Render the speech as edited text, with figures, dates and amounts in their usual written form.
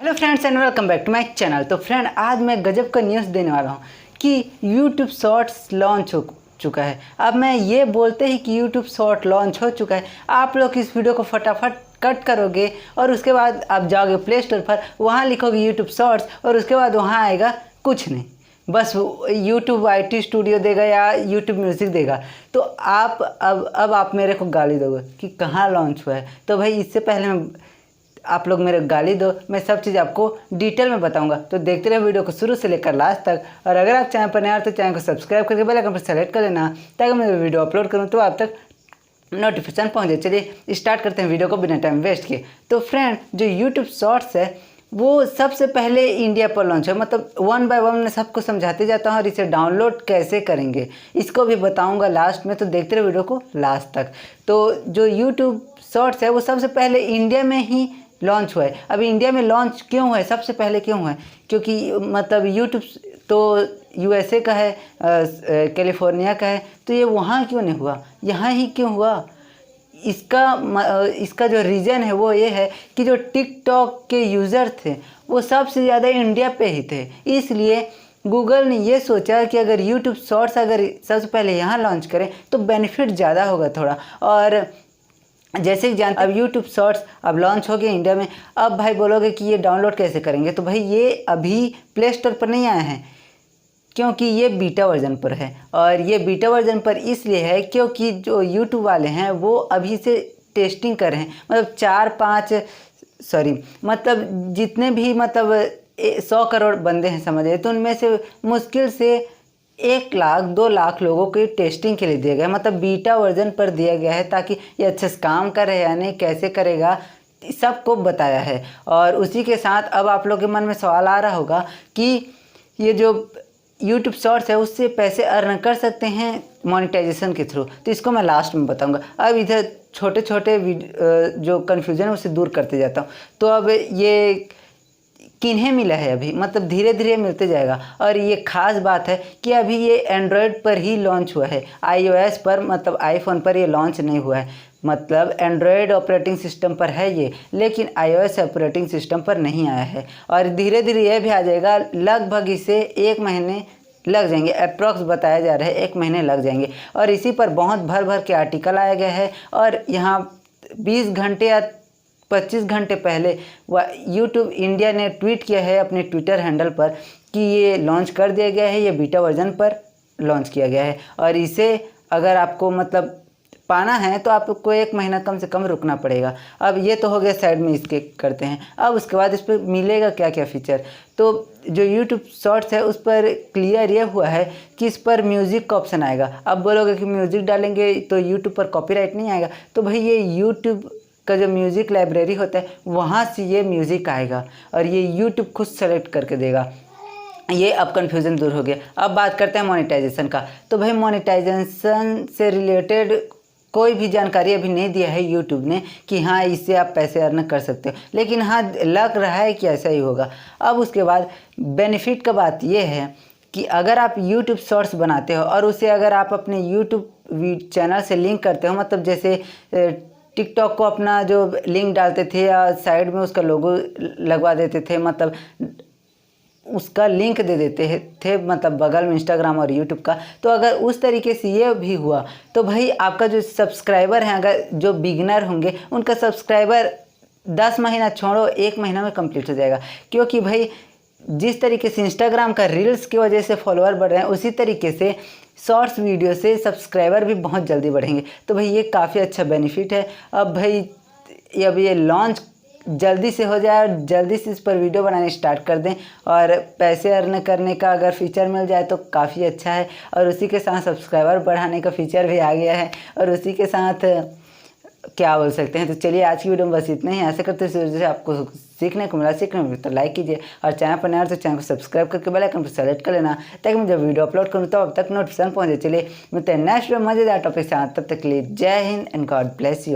Hello friends and welcome back to my channel. तो friend, आज मैं गजब का न्यूज़ देने वाला हूँ कि YouTube शॉर्ट्स लॉन्च हो चुका है। अब मैं ये बोलते ही कि YouTube शॉर्ट लॉन्च हो चुका है, आप लोग इस वीडियो को फटाफट कट करोगे और उसके बाद आप जाओगे प्ले स्टोर पर, वहाँ लिखोगे YouTube शॉर्ट्स और उसके बाद वहाँ आएगा कुछ नहीं, बस YouTube IT स्टूडियो देगा या YouTube म्यूज़िक देगा। तो आप अब आप मेरे को गाली दोगे कि कहाँ लॉन्च हुआ है। तो भाई, इससे पहले मैं आप लोग मेरे गाली दो, मैं सब चीज़ आपको डिटेल में बताऊंगा। तो देखते रहे वीडियो को शुरू से लेकर लास्ट तक। और अगर आप चैनल पर नए आए तो चैनल को सब्सक्राइब करके बेल आइकन पर सेलेक्ट कर लेना, ताकि मैं वीडियो अपलोड करूं तो आप तक नोटिफिकेशन पहुंच जाए। चलिए स्टार्ट करते हैं वीडियो को बिना टाइम वेस्ट किए। तो फ्रेंड, जो यूट्यूब शॉर्ट्स है वो सबसे पहले इंडिया पर लॉन्च है। मतलब वन बाय वन मैं सबको समझाते जाता हूँ और इसे डाउनलोड कैसे करेंगे इसको भी बताऊंगा लास्ट में। तो देखते रहे वीडियो को लास्ट तक। तो जो यूट्यूब शॉर्ट्स है वो सबसे पहले इंडिया में ही लॉन्च हुआ है। अभी इंडिया में लॉन्च क्यों हुआ है, सबसे पहले क्यों हुआ है, क्योंकि मतलब यूट्यूब तो USA का है, कैलिफोर्निया का है, तो ये वहाँ क्यों नहीं हुआ, यहाँ ही क्यों हुआ। इसका जो रीज़न है वो ये है कि जो टिकटॉक के यूज़र थे वो सबसे ज़्यादा इंडिया पे ही थे। इसलिए गूगल ने ये सोचा कि अगर यूट्यूब शॉर्ट्स अगर सबसे पहले यहाँ लॉन्च करें तो बेनिफिट ज़्यादा होगा थोड़ा। और जैसे कि जानते, अब यूट्यूब शॉर्ट्स अब लॉन्च हो गए इंडिया में। अब भाई बोलोगे कि ये डाउनलोड कैसे करेंगे, तो भाई ये अभी प्ले स्टोर पर नहीं आए हैं, क्योंकि ये बीटा वर्जन पर है। और ये बीटा वर्जन पर इसलिए है क्योंकि जो यूट्यूब वाले हैं वो अभी से टेस्टिंग कर रहे हैं। मतलब जितने भी मतलब 100 करोड़ बंदे हैं समझिए, तो उनमें से मुश्किल से 1 लाख 2 लाख लोगों को टेस्टिंग के लिए दिया गया है। मतलब बीटा वर्जन पर दिया गया है ताकि ये अच्छे से काम करे या नहीं, कैसे करेगा, सबको बताया है। और उसी के साथ अब आप लोग के मन में सवाल आ रहा होगा कि ये जो यूट्यूब शॉर्ट्स है उससे पैसे अर्न कर सकते हैं मोनेटाइजेशन के थ्रू, तो इसको मैं लास्ट में बताऊंगा। अब इधर छोटे छोटे जो कन्फ्यूज़न है उसे दूर करते जाता हूँ। तो अब ये किन्हें मिला है अभी, मतलब धीरे धीरे मिलते जाएगा। और ये खास बात है कि अभी ये एंड्रॉयड पर ही लॉन्च हुआ है, iOS पर मतलब आईफोन पर ये लॉन्च नहीं हुआ है। मतलब एंड्रॉयड ऑपरेटिंग सिस्टम पर है ये, लेकिन iOS ऑपरेटिंग सिस्टम पर नहीं आया है। और धीरे धीरे ये भी आ जाएगा, लगभग इसे 1 महीने लग जाएंगे, अप्रॉक्स बताया जा रहा है 1 महीने लग जाएंगे। और इसी पर बहुत भर भर के आर्टिकल आया गया है। और यहाँ 20 घंटे या 25 घंटे पहले यूट्यूब इंडिया ने ट्वीट किया है अपने ट्विटर हैंडल पर कि ये लॉन्च कर दिया गया है, ये बीटा वर्जन पर लॉन्च किया गया है। और इसे अगर आपको मतलब पाना है तो आपको 1 महीना कम से कम रुकना पड़ेगा। अब ये तो हो गया साइड में, इसके करते हैं। अब उसके बाद इस पर मिलेगा क्या क्या फ़ीचर। तो जो यूट्यूब शॉर्ट्स है उस पर क्लियर ये हुआ है कि इस पर म्यूज़िक का ऑप्शन आएगा। अब बोलोगे कि म्यूज़िक डालेंगे तो यूट्यूब पर कॉपीराइट नहीं आएगा, तो भाई ये यूट्यूब का जो म्यूज़िक लाइब्रेरी होता है वहाँ से ये म्यूज़िक आएगा और ये यूट्यूब खुद सेलेक्ट करके देगा। ये अब कन्फ्यूज़न दूर हो गया। अब बात करते हैं मोनेटाइजेशन का। तो भाई मोनेटाइजेशन से रिलेटेड कोई भी जानकारी अभी नहीं दिया है यूट्यूब ने कि हाँ इससे आप पैसे अर्न कर सकते हो, लेकिन हाँ लग रहा है कि ऐसा ही होगा। अब उसके बाद बेनिफिट का बात यह है कि अगर आप यूट्यूब शॉर्ट्स बनाते हो और उसे अगर आप अपने यूट्यूब चैनल से लिंक करते हो, मतलब जैसे टिकटॉक को अपना जो लिंक डालते थे या साइड में उसका लोगो लगवा देते थे, मतलब उसका लिंक दे देते थे, मतलब बगल में इंस्टाग्राम और यूट्यूब का। तो अगर उस तरीके से ये भी हुआ तो भाई आपका जो सब्सक्राइबर हैं, अगर जो बिगिनर होंगे उनका सब्सक्राइबर 10 महीना छोड़ो 1 महीना में कंप्लीट हो जाएगा। क्योंकि भाई जिस तरीके से इंस्टाग्राम का रील्स की वजह से फॉलोअर बढ़ रहे हैं, उसी तरीके से शॉर्ट्स वीडियो से सब्सक्राइबर भी बहुत जल्दी बढ़ेंगे। तो भाई ये काफ़ी अच्छा बेनिफिट है। अब भाई अब ये लॉन्च जल्दी से हो जाए और जल्दी से इस पर वीडियो बनाने स्टार्ट कर दें और पैसे अर्न करने का अगर फीचर मिल जाए तो काफ़ी अच्छा है। और उसी के साथ सब्सक्राइबर बढ़ाने का फीचर भी आ गया है, और उसी के साथ क्या बोल सकते हैं। तो चलिए आज की वीडियो में बस इतना ही। ऐसे करते हुए आपको सीखने को मिला तो लाइक कीजिए, और चैनल पर नया तो चैनल को सब्सक्राइब करके बेल आइकन पर सेलेक्ट कर लेना, ताकि मैं जब वीडियो अपलोड करूँ तो अब तक नोटिफिकेशन पहुँचे। चलिए मिलते हैं नेक्स्ट वीडियो मजेदार टॉपिक से। तब तक के लिए जय Hind and God bless you.